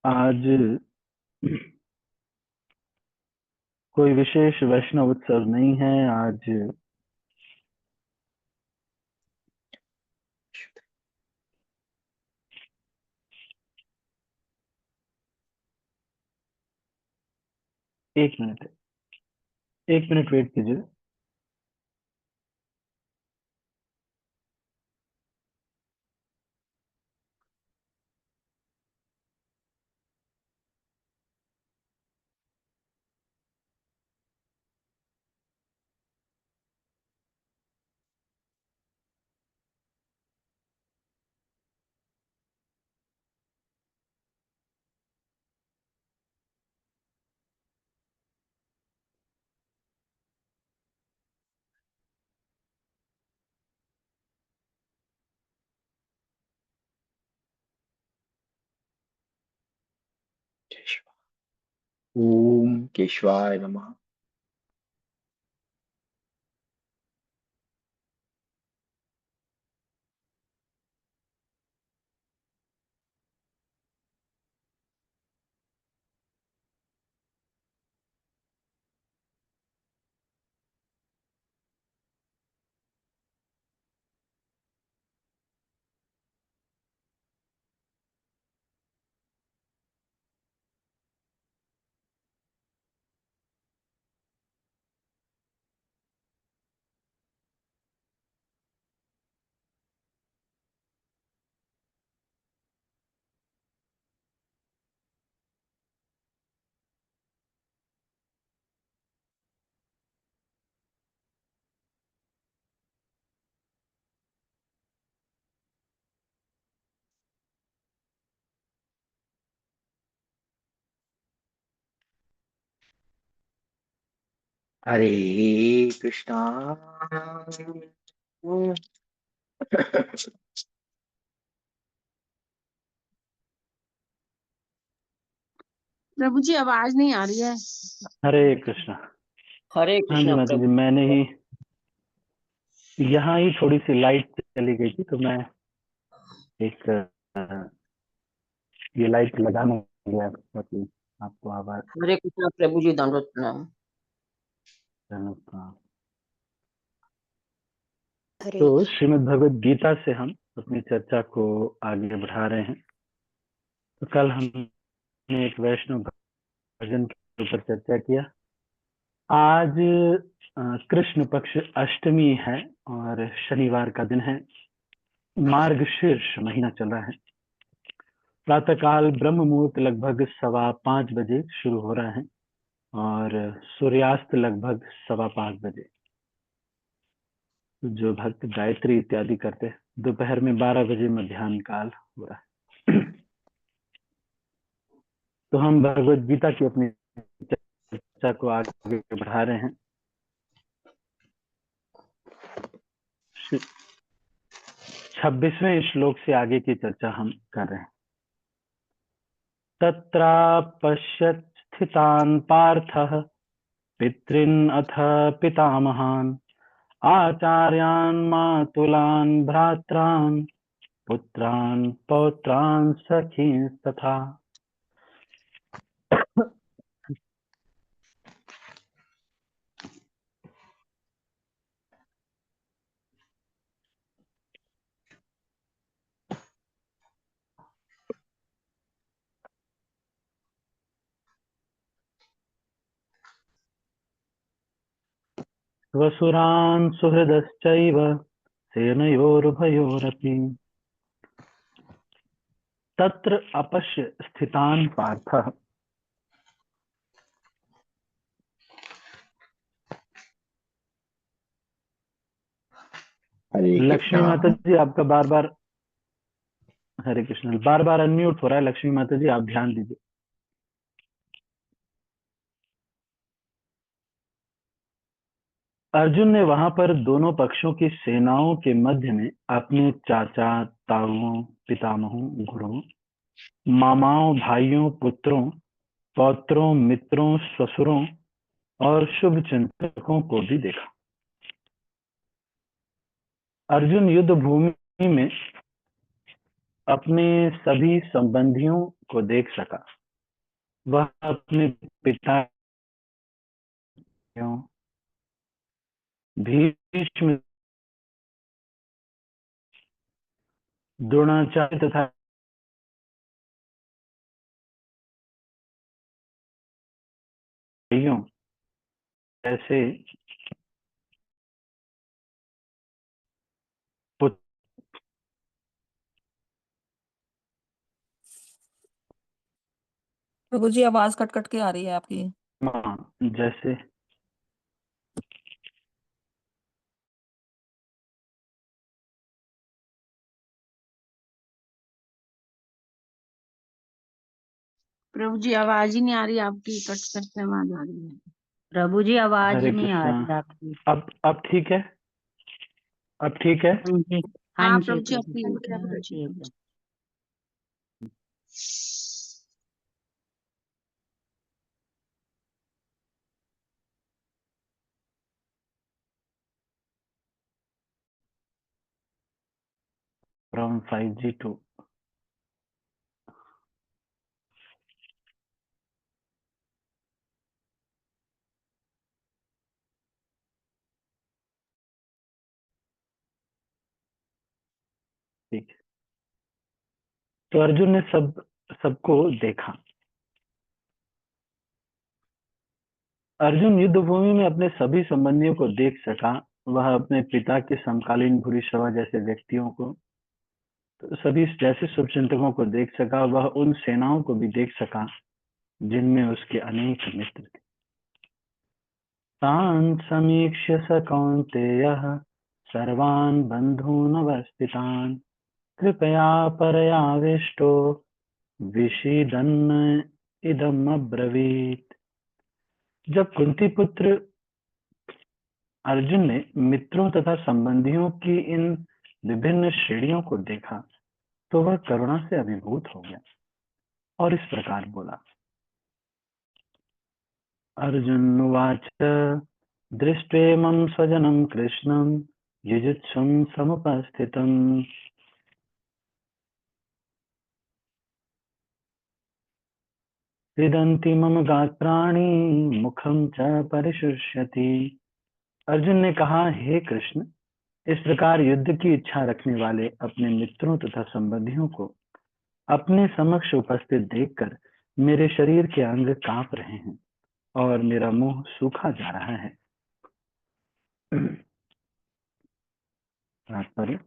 आज कोई विशेष वैष्णव उत्सव नहीं है। आज एक मिनट, एक मिनट वेट कीजिए। ओम केशवाय नमः। हरे कृष्णा। प्रभु जी आवाज नहीं आ रही है। हरे कृष्णा। हरे हाँ जी कृष्णा माता जी, प्रभु। मैंने ही यहाँ ही थोड़ी सी लाइट चली गई थी, तो मैं एक ये लाइट लगाने गया, मतलब आपको आवाज हरे कृष्णा प्रभु जी, दंडवत प्रणाम। देना था। हरे तो श्रीमद् भगवद गीता से हम अपनी चर्चा को आगे बढ़ा रहे हैं। तो कल हमने एक वैष्णव भजन के ऊपर चर्चा किया। आज कृष्ण पक्ष अष्टमी है और शनिवार का दिन है। मार्गशीर्ष महीना चल रहा है। प्रातःकाल ब्रह्म मुहूर्त लगभग 5:15 बजे शुरू हो रहा है और सूर्यास्त लगभग 5:15 बजे। जो भक्त गायत्री इत्यादि करते हैं, दोपहर में 12 बजे मध्याह्न काल हो रहा है। तो हम भगवद गीता की अपनी चर्चा को आगे बढ़ा रहे हैं। 26वें श्लोक से आगे की चर्चा हम कर रहे हैं। तत्रापश्यत् स्थितान् पार्थः पितॄन् अथ पितामहान् आचार्यान् मातुलान् भ्रात्रान् पुत्रान् पौत्रान् सखींस्तथा। वसुरान् सुहृदश्चैव सेनयोरुभयोरपि तत्र अपश्य स्थितान् पार्थः। हरे लक्ष्मी कृष्णा। माता जी आपका बार बार, हरे कृष्ण, बार बार अनम्यूट हो रहा है। लक्ष्मी माता जी आप ध्यान दीजिए। अर्जुन ने वहां पर दोनों पक्षों की सेनाओं के मध्य में अपने चाचा, ताऊओं, पितामहों, गुरुओं, मामाओं, भाइयों, पुत्रों, पौत्रों, मित्रों, ससुरों और शुभ चिंतकों को भी देखा। अर्जुन युद्ध भूमि में अपने सभी संबंधियों को देख सका। वह अपने पिता भीष्म, द्रोणाचार्य तथा भाइयों ऐसे प्रभु जी आवाज कट कट के आ रही है आपकी। पुत्र जैसे प्रभु जी आवाज ही नहीं आ रही आपकी, कट कट के आवाज आ रही है। प्रभु जी आवाज हरे नहीं आ कृष्णा। रही आपकी। अब ठीक है? अब ठीक है? हाँ जी, हाँ हाँ जी प्रभु जी प्रभु जी, आपकी हाँ ठीक है। from 5G to ठीक है। तो अर्जुन ने सबको देखा। अर्जुन युद्ध भूमि में अपने सभी संबंधियों को देख सका। वह अपने पिता के समकालीन भूरिश्रवा जैसे व्यक्तियों को, तो सभी जैसे शुभचिंतकों को देख सका। वह उन सेनाओं को भी देख सका जिनमें उसके अनेक मित्र थे। तान् समीक्ष्य स कौन्तेयः सर्वान् बन्धून् अवस्थितान् कृपया परयाविष्टो विषीदन्न इदम् अब्रवीत्। जब कुंती पुत्र अर्जुन ने मित्रों तथा संबंधियों की इन विभिन्न श्रेणियों को देखा तो वह करुणा से अभिभूत हो गया और इस प्रकार बोला। अर्जुन उवाच दृष्ट्वेमं स्वजनं कृष्णं युयुत्सुं समुपस्थितम् विदन्ति मम गात्राणि मुखं च परिशुष्यति। अर्जुन ने कहा, हे कृष्ण, इस प्रकार युद्ध की इच्छा रखने वाले अपने मित्रों तथा संबंधियों को अपने समक्ष उपस्थित देखकर मेरे शरीर के अंग कांप रहे हैं और मेरा मुंह सूखा जा रहा है। तात्पर्य,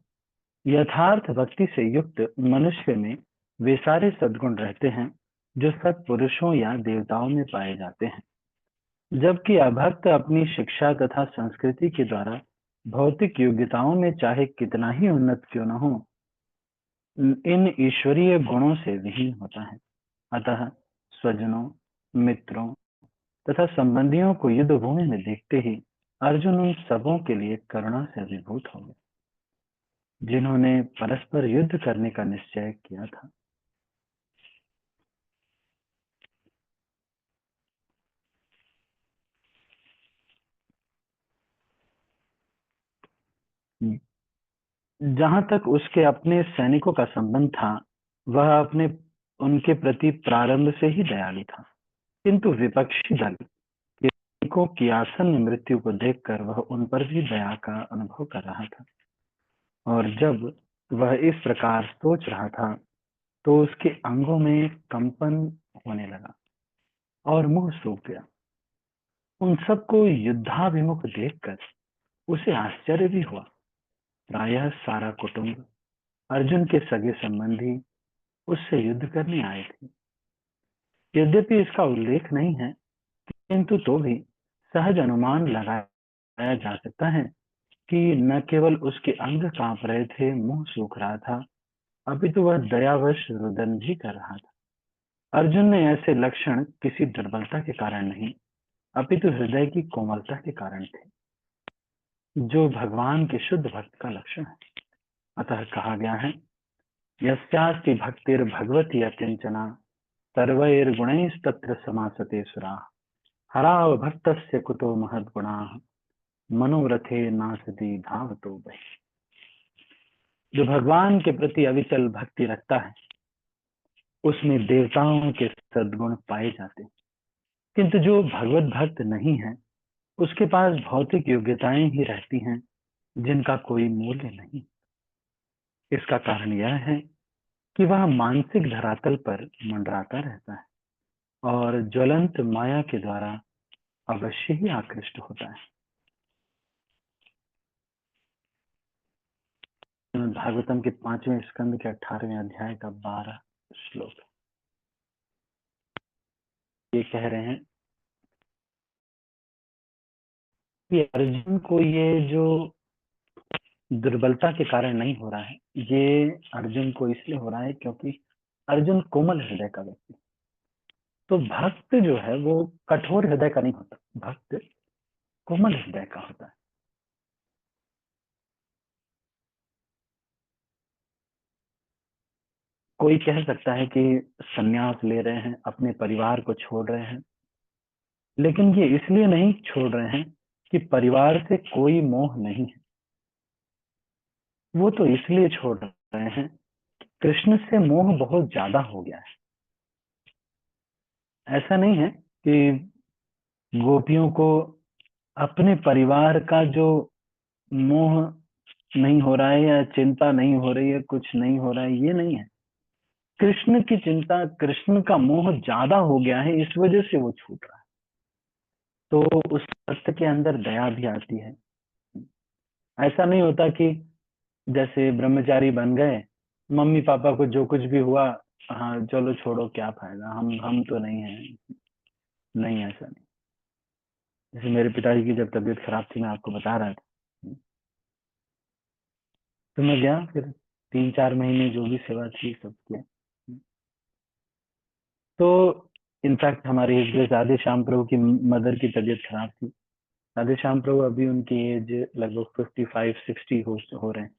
यथार्थ भक्ति से युक्त मनुष्य में वे सारे सद्गुण रहते हैं जो सत्पुरुषों या देवताओं में पाए जाते हैं, जबकि अभक्त अपनी शिक्षा तथा संस्कृति के द्वारा भौतिक योग्यताओं में चाहे कितना ही उन्नत क्यों न हो, इन ईश्वरीय गुणों से विहीन होता है। अतः स्वजनों, मित्रों तथा संबंधियों को युद्ध भूमि में देखते ही अर्जुन उन सबों के लिए करुणा से अभिभूत हो गए जिन्होंने परस्पर युद्ध करने का निश्चय किया था। जहां तक उसके अपने सैनिकों का संबंध था, वह अपने उनके प्रति प्रारंभ से ही दयालु था, किंतु विपक्षी दल के सैनिकों की आसन्न मृत्यु को देखकर वह उन पर भी दया का अनुभव कर रहा था। और जब वह इस प्रकार सोच रहा था तो उसके अंगों में कंपन होने लगा और मुंह सूख गया। उन सबको युद्धाभिमुख देखकर उसे आश्चर्य भी हुआ। प्रायः सारा कुटुंब, अर्जुन के सगे संबंधी उससे युद्ध करने आए थे। यद्यपि इसका उल्लेख नहीं है, किंतु तो भी सहज अनुमान लगाया जा सकता है कि न केवल उसके अंग कांप रहे थे, मुंह सूख रहा था, अपितु वह दयावश रुदन भी कर रहा था। अर्जुन ने ऐसे लक्षण किसी दुर्बलता के कारण नहीं, अपितु हृदय की कोमलता के कारण थे, जो भगवान के शुद्ध भक्त का लक्षण है। अतः कहा गया है, यस्यास्ति भक्तिर्भगवती अकिंचना सर्वैर्गुणैस्तत्र समासते सुरा हराव भक्तस्य कुतो महद्गुणाः मनोरथे नासति धावतो वै। जो भगवान के प्रति अविचल भक्ति रखता है उसमें देवताओं के सद्गुण पाए जाते हैं, किंतु जो भगवत भक्त नहीं है उसके पास भौतिक योग्यताएं ही रहती हैं जिनका कोई मूल्य नहीं। इसका कारण यह है कि वह मानसिक धरातल पर मंडराता रहता है और ज्वलंत माया के द्वारा अवश्य ही आकृष्ट होता है। भागवतम के 5वें स्कंद के 18वें अध्याय का 12 श्लोक ये कह रहे हैं कि अर्जुन को ये जो दुर्बलता के कारण नहीं हो रहा है, ये अर्जुन को इसलिए हो रहा है क्योंकि अर्जुन कोमल हृदय का व्यक्ति। तो भक्त जो है वो कठोर हृदय का नहीं होता, भक्त कोमल हृदय का होता है। कोई कह सकता है कि संन्यास ले रहे हैं, अपने परिवार को छोड़ रहे हैं, लेकिन ये इसलिए नहीं छोड़ रहे हैं कि परिवार से कोई मोह नहीं है, वो तो इसलिए छोड़ रहे हैं कृष्ण से मोह बहुत ज्यादा हो गया है। ऐसा नहीं है कि गोपियों को अपने परिवार का जो मोह नहीं हो रहा है या चिंता नहीं हो रही है, कुछ नहीं हो रहा है, ये नहीं है। कृष्ण की चिंता, कृष्ण का मोह ज्यादा हो गया है, इस वजह से वो छूट रहा है। तो उस भक्त के अंदर दया भी आती है। ऐसा नहीं होता कि जैसे ब्रह्मचारी बन गए, मम्मी पापा को जो कुछ भी हुआ, हाँ चलो छोड़ो क्या फायदा, हम तो नहीं है। नहीं, ऐसा नहीं। जैसे मेरे पिताजी की जब तबीयत खराब थी, मैं आपको बता रहा था, तो मैं गया, फिर 3-4 महीने जो भी सेवा थी सब किया। तो इनफैक्ट हमारे राधे श्याम प्रभु की मदर की तबीयत खराब थी। राधे श्याम प्रभु अभी उनकी एज लगभग 55-60 हो रहे हैं,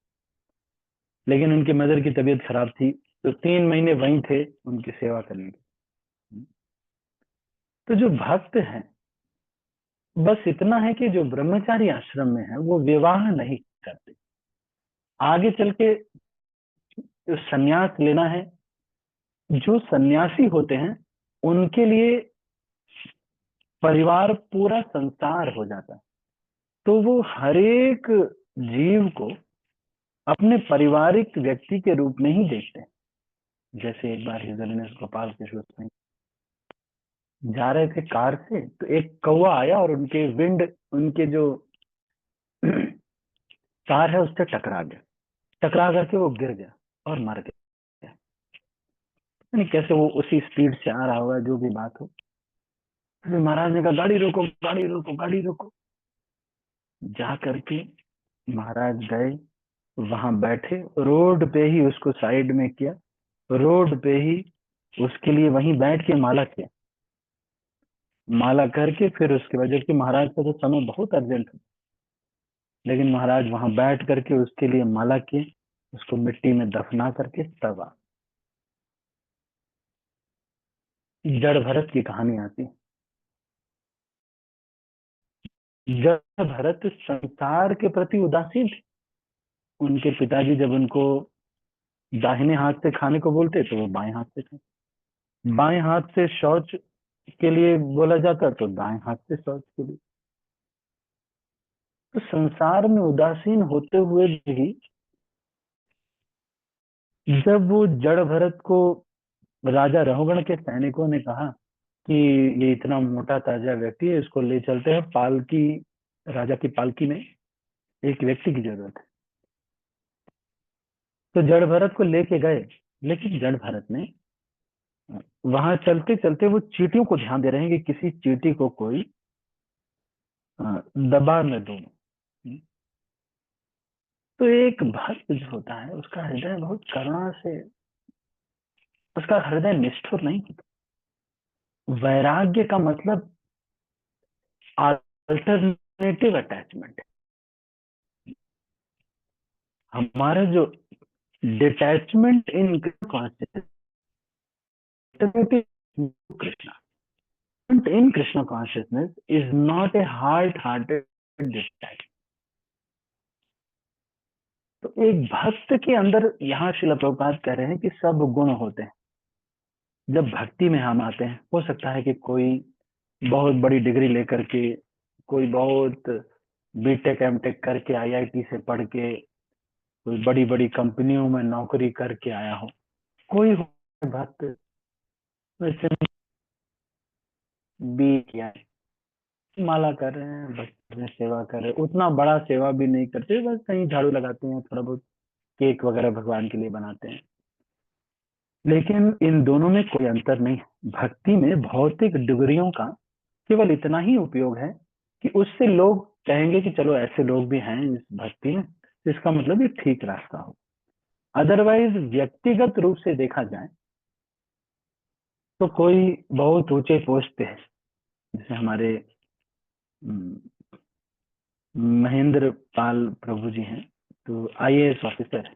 लेकिन उनकी मदर की तबीयत खराब थी, तो 3 महीने वहीं थे उनकी सेवा करने की। तो जो भक्त हैं, बस इतना है कि जो ब्रह्मचारी आश्रम में है वो विवाह नहीं करते। आगे चल के जो संन्यास लेना है, जो सन्यासी होते हैं उनके लिए परिवार पूरा संसार हो जाता है। तो वो हर एक जीव को अपने पारिवारिक व्यक्ति के रूप में ही देखते हैं। जैसे एक बार हिजरनेस गोपाल कृष्ण सिंह जा रहे थे कार से, तो एक कौवा आया और उनके उनके जो कार है उससे टकरा करके वो गिर गया और मर गया। नहीं कैसे वो उसी स्पीड से आ रहा होगा, जो भी बात हो। फिर महाराज ने कहा गाड़ी रोको, गाड़ी रोको, गाड़ी रोको। जा करके महाराज गए, वहां बैठे, रोड पे ही उसको साइड में किया, रोड पे ही उसके लिए वहीं बैठ के माला किया। माला करके फिर उसके बाद, जबकि महाराज का तो समय बहुत अर्जेंट था, लेकिन महाराज वहां बैठ करके उसके लिए माला किए, उसको मिट्टी में दफना करके तब आ। जड़ भरत की कहानी आती है। जड़ भरत संसार के प्रति उदासीन थे। उनके पिताजी जब उनको दाहिने हाथ से खाने को बोलते तो वो बाएं हाथ से खाते, बाएं हाथ से शौच के लिए बोला जाता तो दाएं हाथ से शौच के लिए। तो संसार में उदासीन होते हुए भी जब वो जड़ भरत को राजा रहुगण के सैनिकों ने कहा कि ये इतना मोटा ताजा व्यक्ति है, इसको ले चलते हैं पालकी, राजा की पालकी में एक व्यक्ति की जरूरत है, तो जड़ भरत को लेके गए। लेकिन जड़ भरत ने वहां चलते चलते वो चींटियों को ध्यान दे रहे हैं कि किसी चींटी को कोई दबा न दो। तो एक भक्त जो होता है उसका हृदय बहुत करुणा से, उसका हृदय निष्ठुर नहीं होता। वैराग्य का मतलब अल्टरनेटिव अटैचमेंट है। हमारा जो detachment in consciousness, Krishna in Krishna consciousness is not a hard-hearted detachment. तो एक भक्त के अंदर यहाँ श्रील प्रभुपाद कह रहे हैं कि सब गुण होते हैं। जब भक्ति में हम आते हैं, हो सकता है कि कोई बहुत बड़ी डिग्री लेकर के, कोई बहुत बीटेक एमटेक करके आईआईटी से पढ़ के कोई बड़ी बड़ी कंपनियों में नौकरी करके आया हो, कोई हो भक्त वैसे भी किया है, माला कर रहे हैं, भक्त में सेवा कर रहे हैं, उतना बड़ा सेवा भी नहीं करते, बस कहीं झाड़ू लगाते हैं, थोड़ा बहुत केक वगैरह भगवान के लिए बनाते हैं। लेकिन इन दोनों में कोई अंतर नहीं है। भक्ति में भौतिक डिग्रियों का केवल इतना ही उपयोग है कि उससे लोग कहेंगे कि चलो ऐसे लोग भी हैं इस भक्ति में, तो इसका मतलब ये ठीक रास्ता हो। अदरवाइज व्यक्तिगत रूप से देखा जाए तो कोई बहुत ऊंचे पोस्ट पे है, जैसे हमारे महेंद्र पाल प्रभु जी हैं, तो आईएएस ऑफिसर है,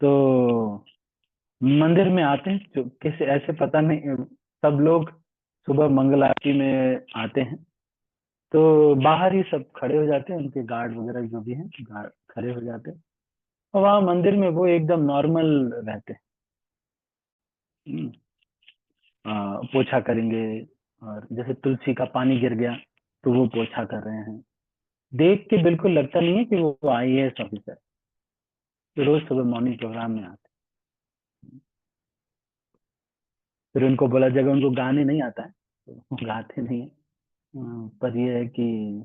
तो मंदिर में आते हैं, जो किसी ऐसे पता नहीं, सब लोग सुबह मंगल आरती में आते हैं तो बाहर ही सब खड़े हो जाते हैं, उनके गार्ड वगैरह जो भी हैं गार्ड खड़े हो जाते हैं, और वहां मंदिर में वो एकदम नॉर्मल रहते हैं। पोछा करेंगे, और जैसे तुलसी का पानी गिर गया तो वो पोछा कर रहे हैं, देख के बिल्कुल लगता नहीं है कि वो आईएएस ऑफिसर। तो रोज सुबह मॉर्निंग प्रोग्राम में आते। फिर उनको बोला जाएगा, उनको गाने नहीं आता है तो वो गाते नहीं है, पर ये है कि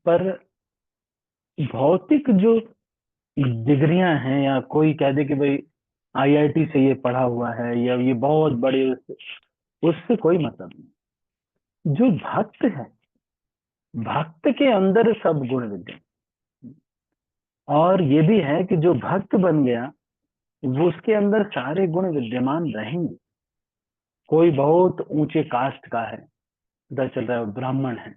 पर भौतिक जो डिग्रियां हैं, या कोई कह दे कि भाई आईआईटी से ये पढ़ा हुआ है या ये बहुत बड़े, उससे कोई मतलब नहीं। जो भक्त है, भक्त के अंदर सब गुण विद्यमान, और ये भी है कि जो भक्त बन गया वो उसके अंदर सारे गुण विद्यमान रहेंगे। कोई बहुत ऊंचे कास्ट का है, पता चल रहा है वो ब्राह्मण है,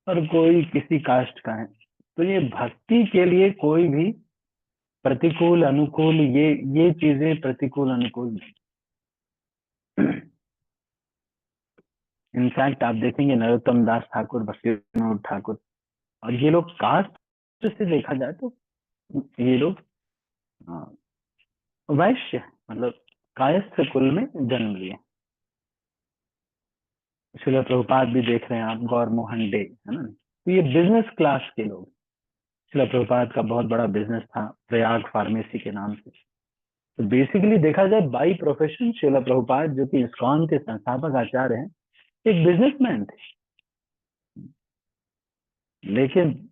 और कोई किसी कास्ट का है, तो ये भक्ति के लिए कोई भी प्रतिकूल अनुकूल, ये चीजें प्रतिकूल अनुकूल नहीं। इनफैक्ट आप देखेंगे नरोत्तम दास ठाकुर, भक्ति विनोद ठाकुर, और ये लोग कास्ट से देखा जाए तो ये लोग वैश्य है, मतलब कायस्थ कुल में जन्म लिए। श्रील प्रभुपाद भी देख रहे हैं आप, गौर मोहन डे है ना, तो ये बिजनेस क्लास के लोग। श्रील प्रभुपाद का बहुत बड़ा बिजनेस था प्रयाग फार्मेसी के नाम से। तो बेसिकली देखा जाए बाई प्रोफेशन श्रील प्रभुपाद, जो कि इस्कॉन के संस्थापक आचार्य हैं, एक बिजनेसमैन थे, लेकिन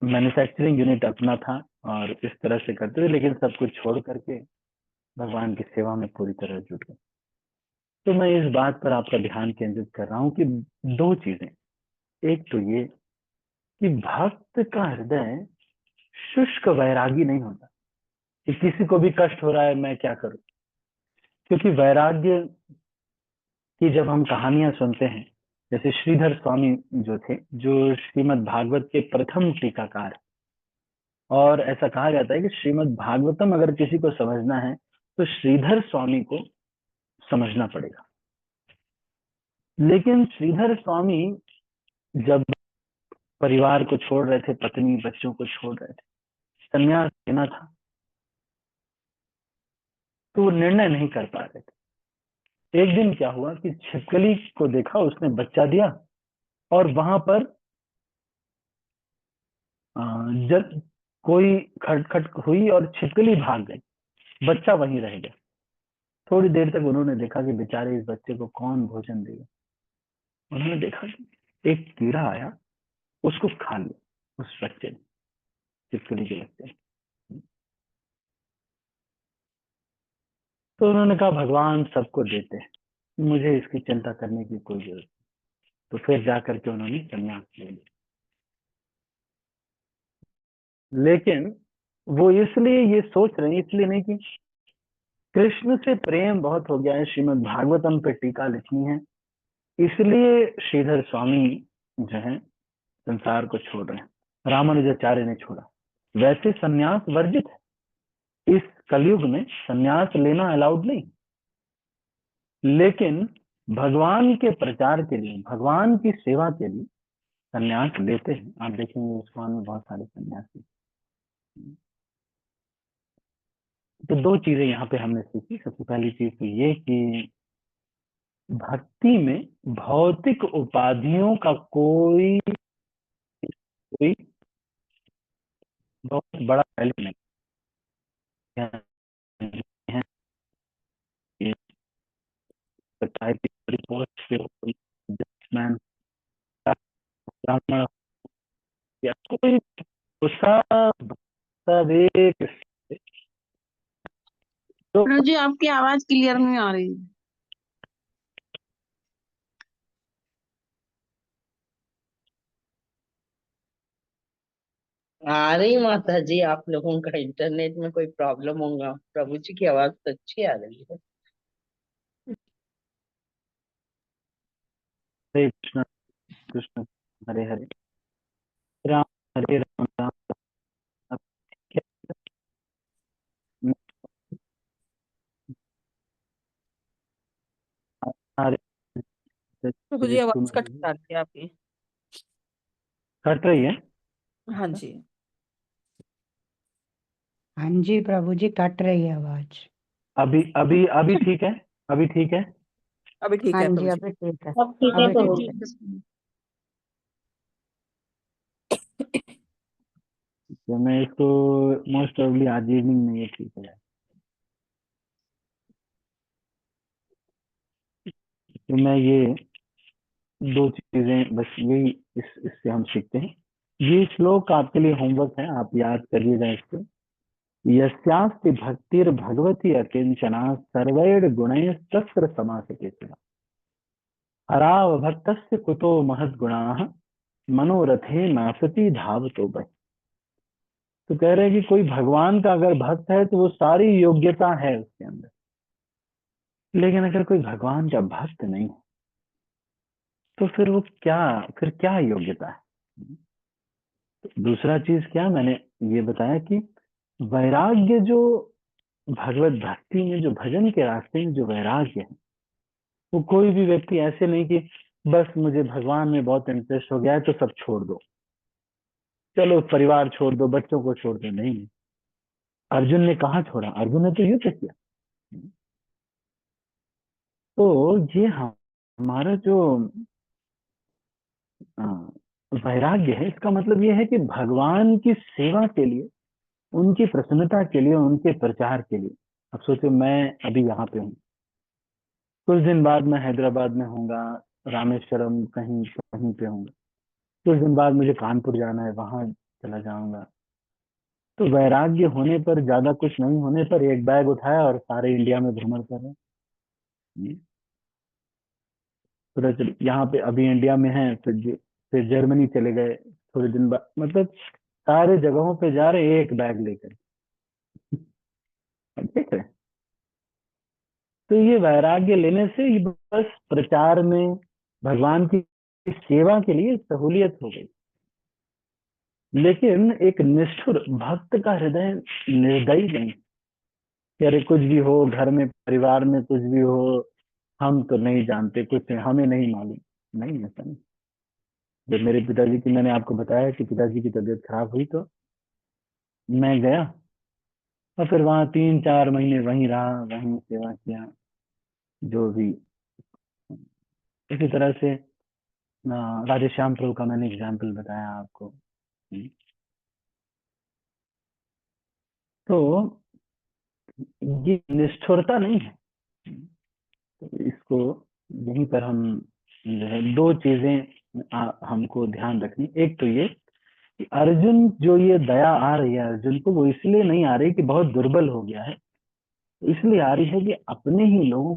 मैन्युफैक्चरिंग यूनिट अपना था और इस तरह से करते थे, लेकिन सब कुछ छोड़ करके भगवान की सेवा में पूरी तरह जुट गए। तो मैं इस बात पर आपका ध्यान केंद्रित कर रहा हूं कि दो चीजें, एक तो ये कि भक्त का हृदय शुष्क वैरागी नहीं होता कि किसी को भी कष्ट हो रहा है मैं क्या करूं। क्योंकि वैराग्य की जब हम कहानियां सुनते हैं, जैसे श्रीधर स्वामी जो थे, जो श्रीमद् भागवत के प्रथम टीकाकार, और ऐसा कहा जाता है कि श्रीमद् भागवतम अगर किसी को समझना है तो श्रीधर स्वामी को समझना पड़ेगा। लेकिन श्रीधर स्वामी जब परिवार को छोड़ रहे थे, पत्नी बच्चों को छोड़ रहे थे, संन्यास लेना था, तो वो निर्णय नहीं कर पा रहे थे। एक दिन क्या हुआ कि छिपकली को देखा, उसने बच्चा दिया, और वहां पर जब कोई खटखट हुई और छिपकली भाग गई, बच्चा वहीं रह गया। थोड़ी देर तक उन्होंने देखा कि बेचारे इस बच्चे को कौन भोजन देगा। उन्होंने देखा कि एक कीड़ा आया, उसको खा लिया उस बच्चे ने, छिपकली के बच्चे ने। तो उन्होंने कहा भगवान सबको देते हैं, मुझे इसकी चिंता करने की कोई जरूरत नहीं। तो फिर जाकर के उन्होंने संन्यास ले लिया। लेकिन वो इसलिए ये सोच रहे हैं, इसलिए नहीं कि कृष्ण से प्रेम बहुत हो गया है, श्रीमद् भागवतम पे टीका लिखनी है, इसलिए श्रीधर स्वामी जो है संसार को छोड़ रहे हैं। रामानुजाचार्य ने छोड़ा। वैसे संन्यास वर्जित है, इस कलयुग में संन्यास लेना अलाउड नहीं, लेकिन भगवान के प्रचार के लिए, भगवान की सेवा के लिए संन्यास लेते हैं। आप देखेंगे इस्कॉन में बहुत सारे सन्यासी। तो दो चीजें यहाँ पे हमने सीखी। सबसे पहली चीज तो ये कि भक्ति में भौतिक उपाधियों का कोई कोई बहुत बड़ा वैल्यू नहीं है। ये चाहे कि बड़ी पोस्ट पे हो, कोई बिजनेसमैन, ब्राह्मण या कोई, उसका सब एक। तो प्रभु जी आपकी आवाज क्लियर नहीं आ रही। आ रही माता जी, आप लोगों का इंटरनेट में कोई प्रॉब्लम होगा। प्रभु जी की आवाज तो अच्छी आ रही है। हरे कृष्ण कृष्ण हरे हरे, राम हरे राम राम राम। हरे प्रभु जी हरे, तुम आवाज कट आ रही है आपकी। कट रही है। हाँ जी, हाँ जी प्रभु जी, कट रही है आवाज। अभी अभी अभी ठीक है। अभी ठीक है। अभी ठीक हाँ है जी प्रभु जी। अभी ठीक है। सब ठीक है अभी प्रभु ठीक जी। है। तो मैं इसको मोस्ट प्रोबेबली आज इवनिंग में ये ठीक हो जाए। तो मैं ये दो चीजें बस यही इससे हम सीखते हैं। ये श्लोक आपके लिए होमवर्क है, आप याद करिएगा इसको। यस्यास्ति भक्तिर भगवती अकिंचना सर्वैर गुणैः तत्र समासते। हराव भक्तस्य कुतो महद् गुणाः मनोरथे नासति धावतो वै। तो कह रहे हैं कि कोई भगवान का अगर भक्त है तो वो सारी योग्यता है उसके अंदर, लेकिन अगर कोई भगवान का भक्त नहीं है तो फिर वो क्या, फिर क्या योग्यता है। दूसरा चीज क्या मैंने ये बताया कि वैराग्य जो भगवत भक्ति में, जो भजन के रास्ते में जो वैराग्य है, वो कोई भी व्यक्ति ऐसे नहीं कि बस मुझे भगवान में बहुत इंटरेस्ट हो गया है तो सब छोड़ दो, चलो परिवार छोड़ दो, बच्चों को छोड़ दो। नहीं, अर्जुन ने कहाँ छोड़ा, अर्जुन ने तो युद्ध किया। तो ये हमारा जो अ, वैराग्य है, इसका मतलब ये है कि भगवान की सेवा के लिए, उनकी प्रसन्नता के लिए, उनके प्रचार के लिए। अब सोचो मैं अभी यहाँ पे हूँ, कुछ दिन बाद मैं हैदराबाद में होऊंगा, रामेश्वरम कहीं कहीं पे होऊंगा, कुछ दिन बाद मुझे कानपुर जाना है, वहां चला जाऊंगा। तो वैराग्य होने पर, ज्यादा कुछ नहीं होने पर, एक बैग उठाया और सारे इंडिया में भ्रमण कर रहे हैं। पता चल यहाँ पे अभी इंडिया में है, फिर जर्मनी चले गए थोड़े दिन बाद, मतलब सारे जगहों पे जा रहे एक बैग लेकर। ठीक है। तो ये वैराग्य लेने से ये बस प्रचार में, भगवान की सेवा के लिए सहूलियत हो गई। लेकिन एक निष्ठुर भक्त का हृदय निर्दयी नहीं कि अरे कुछ भी हो, घर में परिवार में कुछ भी हो, हम तो नहीं जानते, कुछ हमें नहीं मालूम। नहीं, ऐसा नहीं। जब मेरे पिताजी की, मैंने आपको बताया कि पिताजी की तबीयत खराब हुई तो मैं गया और फिर वहां 3-4 महीने वहीं रहा, वहीं सेवा किया, जो भी। इसी तरह से राधे श्याम प्रभु का मैंने एग्जाम्पल बताया आपको। तो ये निष्ठुरता नहीं है। तो इसको यहीं पर हम जो है दो चीजें हमको ध्यान रखनी। एक तो ये कि अर्जुन, जो ये दया आ रही है अर्जुन को, वो इसलिए नहीं आ रही कि बहुत दुर्बल हो गया है, इसलिए आ रही है कि अपने ही लोगों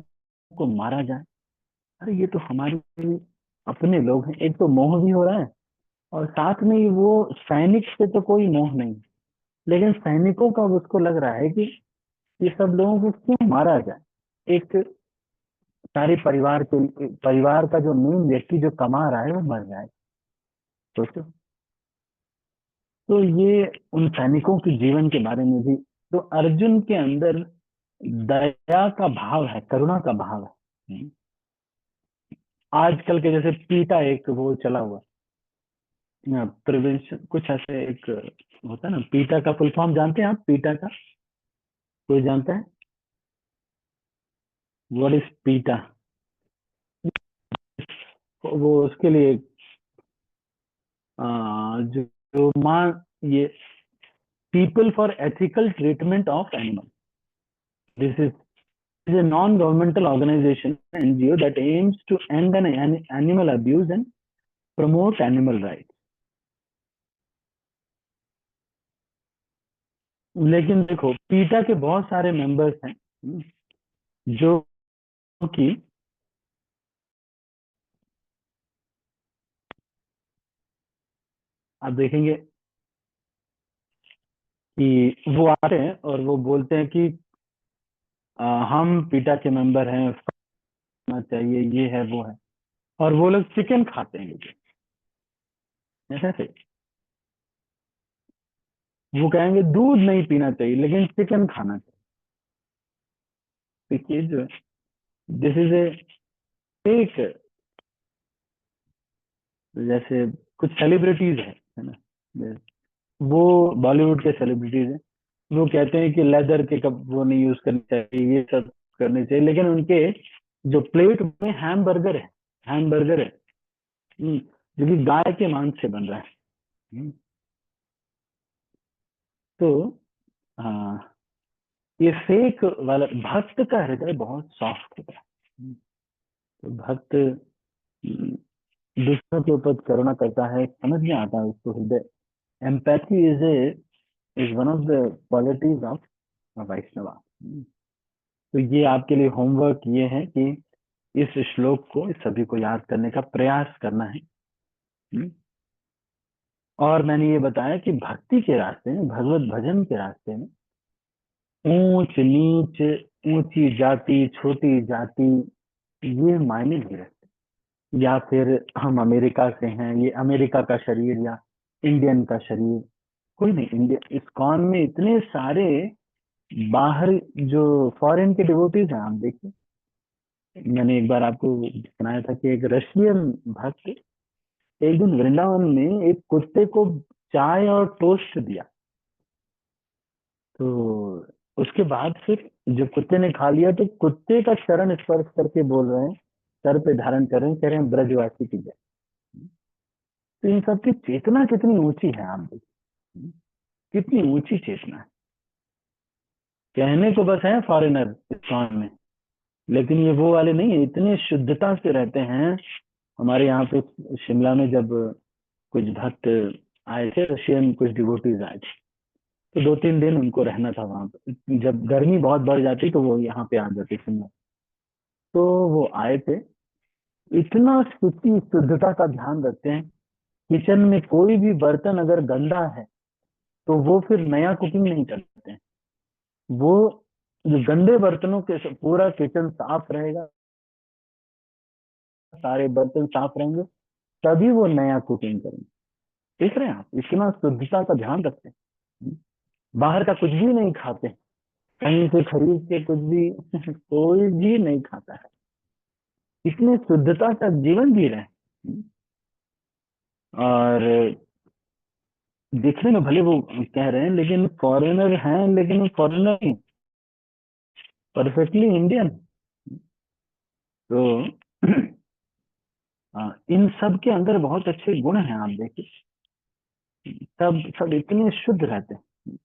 को मारा जाए। अरे ये तो हमारे अपने लोग हैं। एक तो मोह भी हो रहा है और साथ में ही वो सैनिक से तो कोई मोह नहीं, लेकिन सैनिकों का उसको लग रहा है कि ये सब लोगों को क्यों मारा जाए, एक सारे परिवार के, परिवार का जो मेन व्यक्ति जो कमा रहा है वो मर जाए। सोचो। तो ये उन सैनिकों के जीवन के बारे में भी, तो अर्जुन के अंदर दया का भाव है, करुणा का भाव है। आजकल के जैसे पीटा एक वो चला हुआ, प्रिवेंशन कुछ ऐसे एक होता है ना, पीटा का फुल फॉर्म जानते हैं आप? पीटा का कोई जानता है? व्हाट इज पीटा? वो उसके लिए जो जो मान ये people for ethical treatment of animal, this is a non-governmental organization, NGO, that aims to end animal abuse and promote animal rights. लेकिन देखो पीटा के बहुत सारे मेंबर्स हैं जो कि आप देखेंगे कि वो आते हैं और वो बोलते हैं कि हम पीटा के मेंबर हैं, होना चाहिए, ये है वो है, और वो लोग चिकन खाते हैं। लेकिन ऐसे वो कहेंगे दूध नहीं पीना चाहिए लेकिन चिकन खाना चाहिए। तो ये जो है, दिस इज ए फेक। जैसे कुछ सेलिब्रिटीज है ना, वो बॉलीवुड के सेलिब्रिटीज हैं, वो कहते हैं कि लेदर के कप वो नहीं यूज करने चाहिए, ये सब करने चाहिए, लेकिन उनके जो प्लेट में हैमबर्गर है, हैमबर्गर है जो कि गाय के मांस से बन रहा है। तो हाँ, ये फेक वाला, भक्त का हृदय बहुत सॉफ्ट होता है। तो भक्त दूसरों के ऊपर करुणा करता है, समझ में आता है उसको हृदय। Empathy is one of the qualities of Vaishnava. तो ये आपके लिए होमवर्क ये है कि इस श्लोक को सभी को याद करने का प्रयास करना है। और मैंने ये बताया कि भक्ति के रास्ते में, भगवत भजन के रास्ते में ऊंच नीच, ऊंची जाति, छोटी जाति, ये मायने नहीं रखते। या फिर हम अमेरिका से हैं, ये अमेरिका का शरीर या इंडियन का शरीर, कोई नहीं। इंडिया इस्कॉन में इतने सारे बाहर जो फॉरेन के डिवोटीज हैं, आप देखिए। मैंने एक बार आपको सुनाया था कि एक रशियन भक्त एक दिन वृंदावन में एक कुत्ते को चाय और टोस्ट दिया। तो उसके बाद फिर जब कुत्ते ने खा लिया तो कुत्ते का चरण स्पर्श करके बोल रहे हैं, सर पे धारण कर रहे हैं, कह रहे हैं ब्रजवासी की जय। तो इन सब की चेतना कितनी ऊंची है, आप देखिए कितनी ऊंची चेतना है। कहने को बस है फॉरेनर इस्कॉन में, लेकिन ये वो वाले नहीं है, इतने शुद्धता से रहते हैं। हमारे यहाँ पे शिमला में जब कुछ भक्त आए थे, रशियन कुछ डिवोटीज आए थे, तो 2-3 दिन उनको रहना था वहां पे। जब गर्मी बहुत बढ़ जाती तो वो यहाँ पे आ जाते शिमला। तो वो आए थे, इतना शुचि शुद्धता का ध्यान रखते हैं। किचन में कोई भी बर्तन अगर गंदा है तो वो फिर नया कुकिंग नहीं करते हैं। वो जो गंदे बर्तनों के पूरा किचन साफ रहेगा, सारे बर्तन साफ रहेंगे, तभी वो नया कुकिंग करेंगे। देख रहे हैं आप, इतना शुद्धता का ध्यान रखते हैं। बाहर का कुछ भी नहीं खाते, कहीं से खरीद के कुछ भी कोई भी नहीं खाता है। इतने शुद्धता का जीवन जी रहे हैं। और देखने में भले वो कह रहे हैं लेकिन फॉरेनर हैं, लेकिन वो फॉरेनर नहीं, परफेक्टली इंडियन। तो इन सब के अंदर बहुत अच्छे गुण हैं, आप देखिए। सब सब इतने शुद्ध रहते हैं।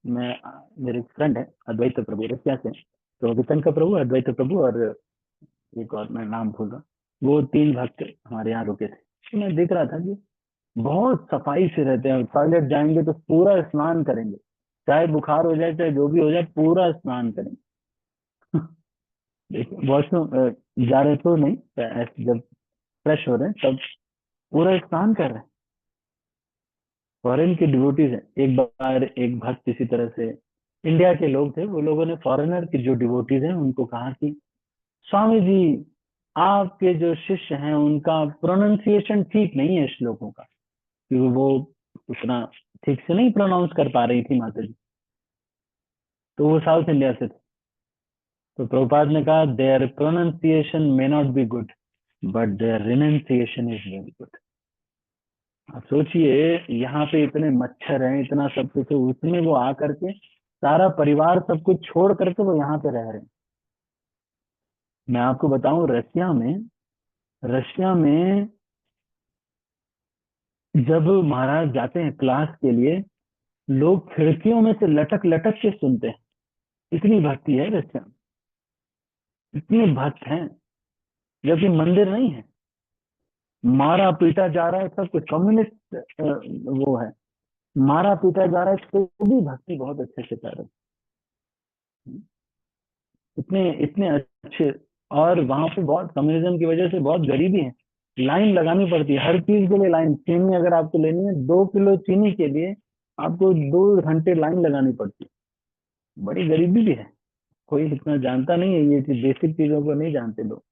मैं मेरे एक फ्रेंड है अद्वैत प्रभु रसिया से, तो वितन का प्रभु, अद्वैत प्रभु और एक और मैं नाम भूल रहा, वो 3 भक्त हमारे यहाँ रुके थे। तो मैं देख रहा था कि बहुत सफाई से रहते हैं। टॉयलेट जाएंगे तो पूरा स्नान करेंगे, चाहे बुखार हो जाए चाहे जो भी हो जाए, पूरा स्नान करेंगे। देखिए वॉशरूम जा रहे तो नहीं, ऐसे जब फ्रेश हो रहे हैं तब पूरा स्नान कर रहे हैं। फॉरेन के डिवोटीज हैं। एक बार एक भक्त इसी तरह से, इंडिया के लोग थे, वो लोगों ने फॉरेनर के जो डिवोटीज हैं उनको कहा कि स्वामी जी, आपके जो शिष्य हैं उनका प्रोनाउंसिएशन ठीक नहीं है श्लोकों का, क्योंकि वो उतना ठीक से नहीं प्रोनाउंस कर पा रही थी माता जी। तो वो साउथ इंडिया से थे। तो प्रभुपाद ने कहा, their pronunciation may not be good but their renunciation is very good. आप सोचिए, यहाँ पे इतने मच्छर हैं, इतना सब कुछ है, उसमें वो आकर के सारा परिवार सब कुछ छोड़ करके वो यहाँ पे रह रहे हैं। मैं आपको बताऊं, रशिया में जब महाराज जाते हैं क्लास के लिए, लोग खिड़कियों में से लटक लटक के सुनते हैं। इतनी भक्ति है रशिया में, इतने भक्त हैं, जबकि मंदिर नहीं है। मारा पीटा जा रहा है, सब कुछ कम्युनिस्ट वो है, मारा पीटा जा रहा है, तो भी भक्ति बहुत अच्छे से कर रहे हैं। इतने इतने अच्छे। और वहां पे बहुत कम्युनिज्म की वजह से बहुत गरीबी है, लाइन लगानी पड़ती है हर चीज के लिए। लाइन, चीनी अगर आपको लेनी है, 2 किलो चीनी के लिए आपको 2 घंटे लाइन लगानी पड़ती है। बड़ी गरीबी भी है, कोई इतना जानता नहीं है, ये चीज बेसिक चीजों को नहीं जानते लोग।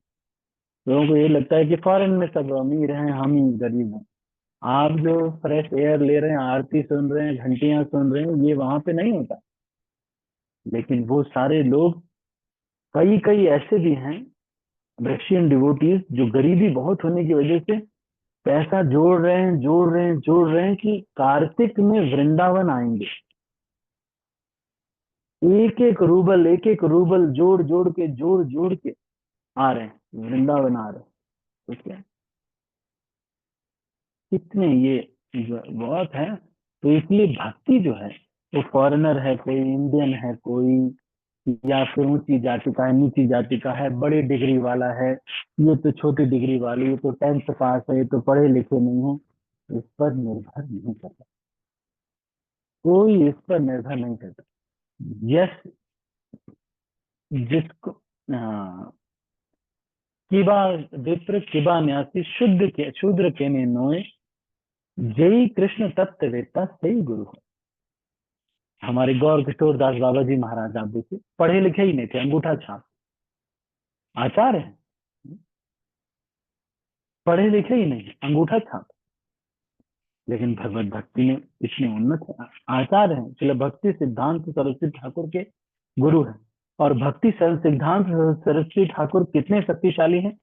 लोगों को ये लगता है कि फॉरेन में सब अमीर हैं, हम ही गरीब हैं। आप जो फ्रेश एयर ले रहे हैं, आरती सुन रहे हैं, घंटियां सुन रहे हैं, ये वहां पे नहीं होता। लेकिन वो सारे लोग, कई कई ऐसे भी हैं रशियन डिवोटीज, जो गरीबी बहुत होने की वजह से पैसा जोड़ रहे हैं कि कार्तिक में वृंदावन आएंगे। एक एक रूबल जोड़ के आ रहे हैं, वृंदावन आ रहे हैं। तो क्या कितने ये बहुत है। तो इसलिए भक्ति जो है, वो फॉरेनर है कोई, इंडियन है कोई, या फिर ऊंची जाति का है, नीची जाति का है, बड़ी डिग्री वाला है, ये तो छोटी डिग्री वाली, ये तो 10th पास है, ये तो पढ़े लिखे नहीं है, इस पर निर्भर नहीं करता। कोई इस पर निर्भर नहीं करता। यस, जिसको हाँ, किबा विप्र किबा न्यासी शूद्र के ने नोए, जय कृष्ण तत्व वेता सही गुरु है। हमारे गौर किशोरदास बाबा जी महाराज, आप देखिए, पढ़े लिखे ही नहीं थे, अंगूठा छाप, आचार्य हैं, पढ़े लिखे ही नहीं, अंगूठा छाप, लेकिन भगवत भक्ति में इतने उन्नत आचार्य हैं। चलो, भक्ति सिद्धांत सरस्वती ठाकुर के गुरु हैं। और भक्ति सिद्धांत सरस्वती ठाकुर कितने शक्तिशाली हैं,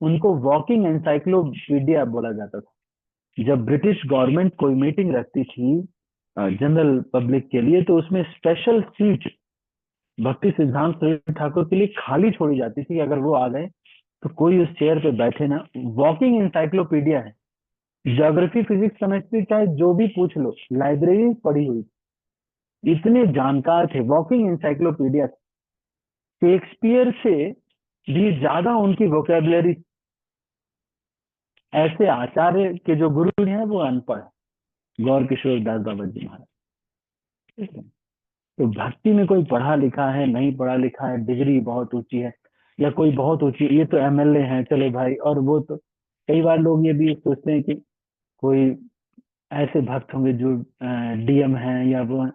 उनको वॉकिंग एनसाइक्लोपीडिया बोला जाता था। जब ब्रिटिश गवर्नमेंट कोई मीटिंग रखती थी जनरल पब्लिक के लिए, तो उसमें स्पेशल सीट भक्ति सिद्धांत सरस्वती ठाकुर के लिए खाली छोड़ी जाती थी। अगर वो आ गए तो कोई उस चेयर पे बैठे ना। वॉकिंग एनसाइक्लोपीडिया है, ज्योग्राफी फिजिक्स केमिस्ट्री चाहे जो भी पूछ लो, लाइब्रेरी पढ़ी हुई, इतने जानकार थे, वॉकिंग इंसाइक्लोपीडिया। शेक्सपियर से भी ज्यादा उनकी वोकेबलरी। ऐसे आचार्य के जो गुरु हैं वो अनपढ़, गौर किशोर दास बाबा जी महाराज। ठीक है? तो भक्ति में कोई पढ़ा लिखा है, नहीं पढ़ा लिखा है, डिग्री बहुत ऊंची है या कोई बहुत ऊंची, ये तो एमएलए हैं, चलो भाई, और वो तो कई बार लोग ये भी सोचते हैं कि कोई ऐसे भक्त होंगे जो डीएम हैं या वो हैं।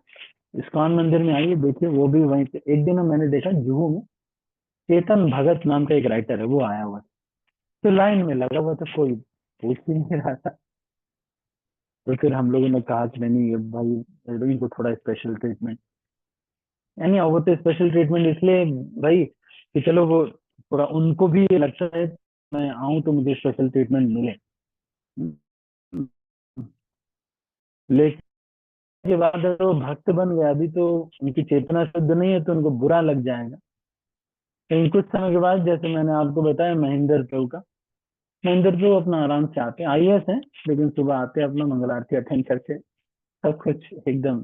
इस्कॉन मंदिर में आइए, देखिए, वो भी वहीं पे। एक दिन मैंने देखा जुहू में, चेतन भगत नाम का एक राइटर है, वो आया हुआ था, तो लाइन में लगा हुआ था, कोई पूछ ही नहीं रहा था। तो फिर हम लोगों ने कहा कि नहीं भाई, इनको थोड़ा स्पेशल ट्रीटमेंट, यानी वो तो स्पेशल ट्रीटमेंट इसलिए भाई कि चलो वो थोड़ा, उनको भी ये लगता है मैं आऊं तो मुझे स्पेशल ट्रीटमेंट मिले। लेकिन के बाद वो भक्त बन गया, अभी तो उनकी चेतना शुद्ध नहीं है, तो उनको बुरा लग जाएगा। लेकिन कुछ समय के बाद, जैसे मैंने आपको बताया महेंद्र प्रभु का, महेंद्र प्रभु अपना आराम से आते हैं, आईएएस हैं, लेकिन सुबह आते हैं, अपना मंगल आरती अटेंड करके सब कुछ एकदम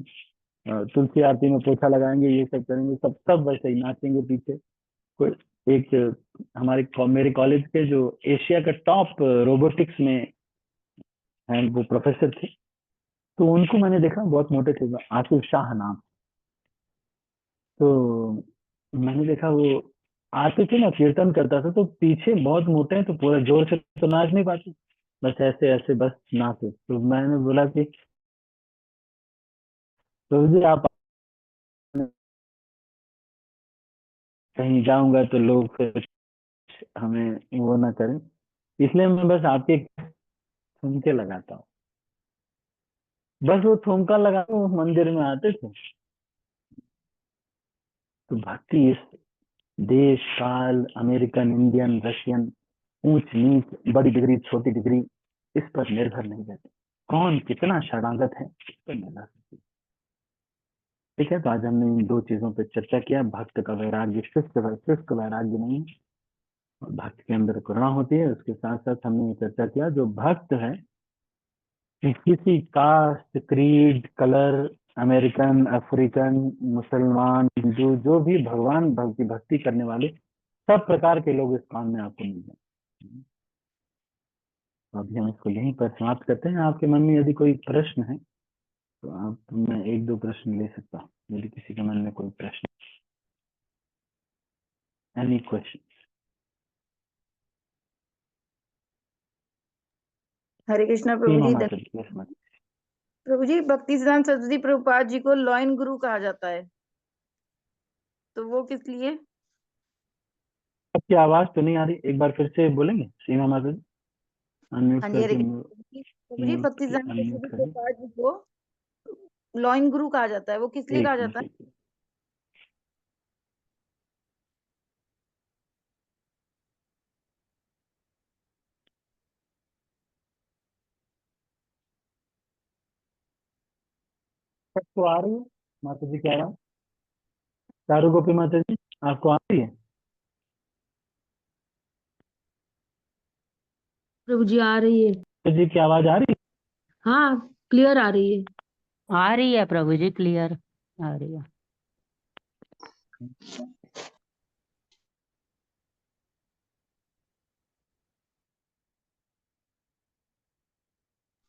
तुलसी आरती में पोछा लगाएंगे, ये सब करेंगे, सब सब वैसे ही नाचेंगे पीछे। कोई एक मेरे कॉलेज के जो एशिया का टॉप रोबोटिक्स में हैं, वो प्रोफेसर थे, तो उनको मैंने देखा, बहुत मोटे थे, आसिफ शाह नाम। तो मैंने देखा वो आते थे ना, कीर्तन करता था, तो पीछे बहुत मोटे हैं, तो पूरा जोर से तो नाच नहीं पाते, बस ऐसे ऐसे बस नाचे। तो मैंने बोला कि प्रभु जी, आप कहीं जाऊंगा तो लोग फिर हमें वो ना करें, इसलिए मैं बस आपके ठुमके लगाता हूँ। बस वो ठुमका लगा वो मंदिर में आते थे। तो भक्ति इस देश काल, अमेरिकन, इंडियन, रशियन, ऊंच नीच, बड़ी डिग्री छोटी डिग्री, इस पर निर्भर नहीं रहती। कौन कितना शरणागत है इस पर मिला। ठीक है, तो आज हमने इन दो चीजों पर चर्चा किया। भक्त का वैराग्य शुष्क वैराग्य नहीं, और भक्त के अंदर करुणा होती है। उसके साथ साथ हमने ये चर्चा किया जो भक्त है कि किसी caste, creed, colour, American, African, मुसलमान, हिंदू, जो भी भगवान भक्ति करने वाले सब प्रकार के लोग इस काम में आपको मिल जाए। तो अभी हम इसको यहीं पर समाप्त करते हैं। आपके मन में यदि कोई प्रश्न है तो आप, मैं एक दो प्रश्न ले सकता हूँ यदि किसी के मन में कोई प्रश्न। Any question? हरे कृष्णा प्रभु सीमा जी। माता जी, yes, माता। प्रभु जी, भक्ति सिद्धांत सरस्वती प्रभुपाद जी को लॉइन गुरु कहा जाता है, तो वो किस लिए? आपकी आवाज तो नहीं आ रही, एक बार फिर से बोलेंगे सीमा माता जी? अनम्यूट हाँ जी, हरे करके कृष्णा प्रभु जी, भक्ति सिद्धांत अनम्यूट सरस्वती करिए। प्रभुपाद जी को लॉइन गुरु कहा जाता है, वो किस लिए एक कहा मिनट, जाता है? एक मिनट। सबको आ रही है माता जी की आवाज? चारू गोपी माता जी, आपको आ रही है? प्रभु जी आ रही है। माता जी की आवाज आ रही है? हाँ, क्लियर आ रही है। आ रही है प्रभु जी, क्लियर आ रही है।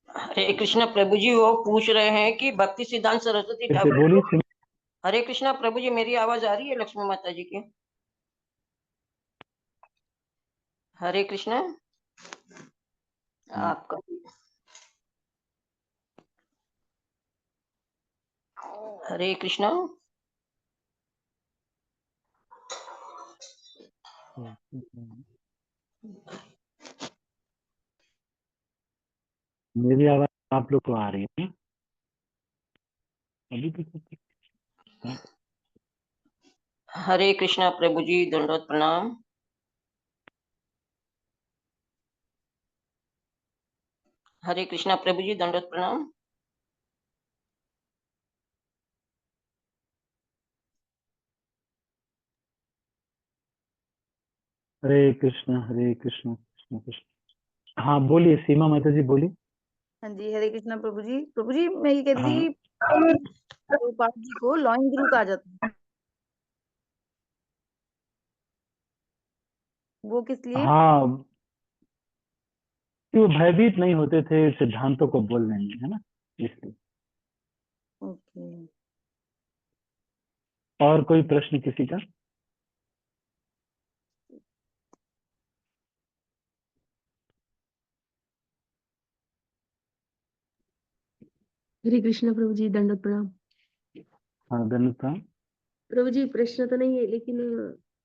हरे कृष्णा प्रभु जी, वो पूछ रहे हैं कि भक्ति सिद्धांत सरस्वती फिर से ठाकुर। बोलिए सीमा। हरे कृष्णा प्रभु जी, मेरी आवाज आ रही है लक्ष्मी माता जी की? हरे कृष्णा। आपका हरे कृष्णा। मेरी आवाज आप लोग को आ रही है? अभी भी हरे कृष्णा प्रभु जी, दंडवत प्रणाम। हरे कृष्णा प्रभु जी, दंडवत प्रणाम। हरे कृष्ण कृष्ण कृष्ण। हाँ बोलिए सीमा माता जी, बोलिए। हाँ जी, हरे कृष्णा प्रभु जी। प्रभु जी, मैं ये कह रही हाँ थी कि प्रभुपाद जी को लॉइन गुरु कहा जाता है, वो किस लिए? हाँ, कि वो भयभीत नहीं होते थे सिद्धांतों को बोलने में, है ना, इसलिए। ओके। और कोई प्रश्न किसी का? हरे कृष्णा प्रभु जी, दंडवत प्रणाम। हाँ धन्यवाद। प्रभु जी, प्रश्न तो नहीं है, लेकिन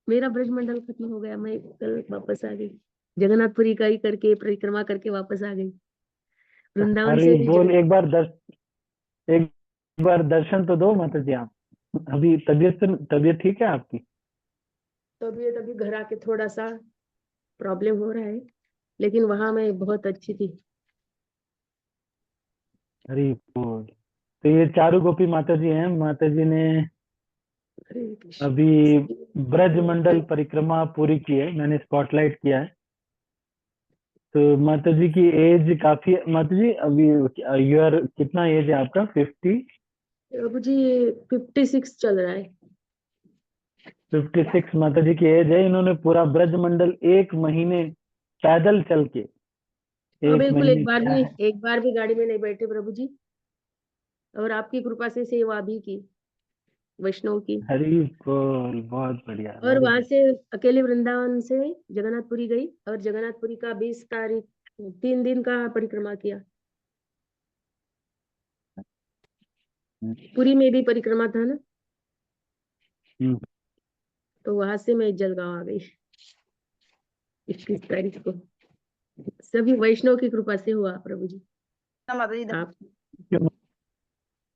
मेरा ब्रजमंडल खत्म हो गया, मैं कल वापस आ गई। जगन्नाथपुरी का ही करके परिक्रमा करके वापस आ गई। वृंदावन अरे से बोल, एक बार दर्शन तो दो माता जी आप। अभी तबीयत ठीक है आपकी? तबीयत अभी घर आके थोड़ा सा प्रॉब्लम हो रहा है, लेकिन वहां मैं बहुत अच्छी थी। अरे बोल, तो ये चारू गोपी माता जी हैं। माता जी ने हरे कृष्ण। अभी ब्रजमंडल परिक्रमा पूरी की है, मैंने स्पॉटलाइट किया है। तो माता जी की एज काफी है। माता जी अभी यूर कितना एज है आपका? 50? प्रभु जी 56 चल रहा है। 56 माता जी की एज है। इन्होंने पूरा ब्रजमंडल एक महीने पैदल चल के, हाँ एक बिल्कुल, महीने क्या है। एक बार भी गाड़ी में नहीं बैठे प्रभु जी, और आपकी कृपा से सेवा भी की वैष्णव की। हरी बोल, बहुत बढ़िया, और वेरी वहां गुड। से अकेले वृंदावन से जगन्नाथपुरी गई, और जगन्नाथपुरी का 20 तारीख 3 दिन का परिक्रमा किया। पुरी में भी परिक्रमा था ना, तो वहां से मैं जलगांव आ गई 21 तारीख को। सभी वैष्णव की कृपा से हुआ प्रभु जी। माता जी आप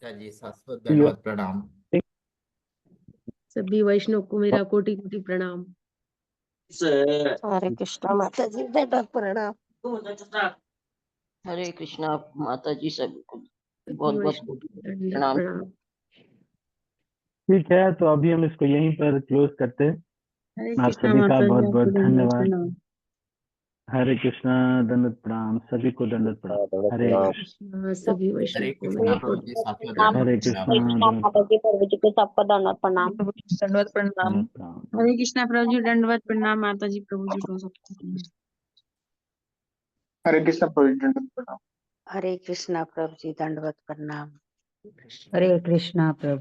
जी शाश्वत दंडवत प्रणाम। सभी वैष्णव को मेरा कोटि कोटि प्रणाम। हरे कृष्णा माता जी, दंडवत प्रणाम। हरे कृष्णा माता जी सभी को सभी बहुत बहुत वैष्णव को दंडवत प्रणाम। प्रणाम। ठीक है, तो अभी हम इसको यहीं पर क्लोज करते हैं। हरे आप कृष्णा सभी का माता जी, बहुत आपको बहुत दंडवत धन्यवाद। प्रणाम। हरे कृष्णा, दंडवत प्रणाम, सभी को दंडवत प्रणाम। हरे प्रणाम। कृष्णा सभी वैष्णव हरे को कृष्णा मेरे प्रभु को जी, साथियों प्रणाम। हरे दंडवत कृष्णा, प्रणाम। कृष्णा दंडवत माता जी प्रभु जी को सबको दंडवत प्रणाम। प्रभु जी दंडवत प्रणाम। दंडवत प्रणाम। हरे कृष्णा प्रभु जी दंडवत प्रणाम। माता जी प्रभु जी को सबको प्रणाम। हरे कृष्णा प्रभु जी दंडवत प्रणाम। हरे कृष्णा प्रभु जी दंडवत प्रणाम। कृष्ण। हरे कृष्णा प्रभु।